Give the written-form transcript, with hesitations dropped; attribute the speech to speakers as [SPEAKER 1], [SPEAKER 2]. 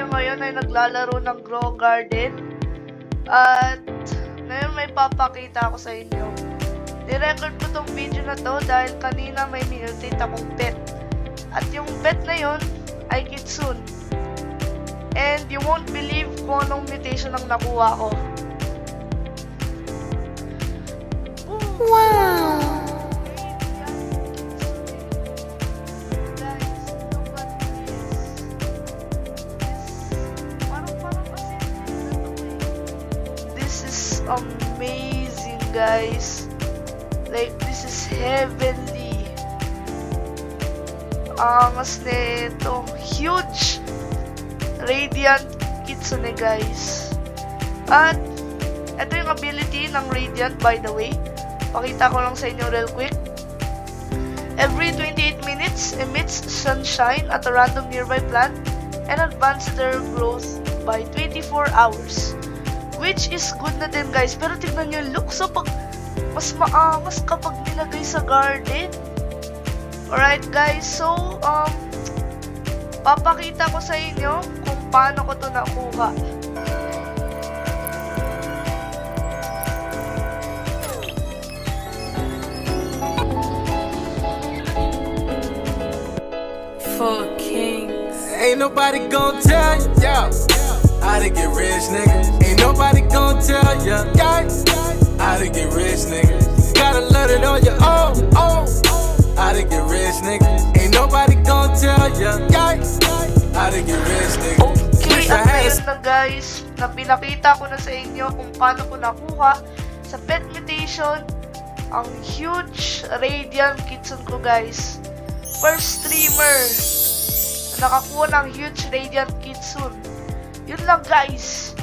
[SPEAKER 1] tayo ngayon ay naglalaro ng Grow Garden. At ngayon may papakita ako sa inyo. Nirecord ko tong video na to dahil kanina may minutate akong pet. At yung pet na yon ay Kitsune. And you won't believe kung anong mutation ang nakuha ko.
[SPEAKER 2] Wow!
[SPEAKER 1] Amazing, guys. Like, this is heavenly. Angas nito. Huge Radiant Kitsune, guys. At ito yung ability ng Radiant, by the way. Pakita ko lang sa inyo real quick. Every 28 minutes, emits sunshine at a random nearby plant and advance their growth by 24 hours. Which is good na din, guys. Pero tignan nyo yung look. So, mas maangas kapag nilagay sa garden. Alright, guys. So, papakita ko sa inyo kung paano ko to nakuha.
[SPEAKER 2] For kings.
[SPEAKER 3] Ain't nobody gon' tell you, yeah, how to get rich, nigga. Ain't nobody gon' tell you, yeah, how to get rich, nigga. Gotta learn it on your own, how to get rich, nigga. Ain't nobody gon' tell you, yeah, how to get rich, nigga.
[SPEAKER 1] Okay, at ngayon na, guys, na pinakita ko na sa inyo kung paano ko nakuha sa pet mutation ang huge Radiant Kitsune ko, guys. First streamer na nakakuha ng huge Radiant Kitsune. Yun lang, guys.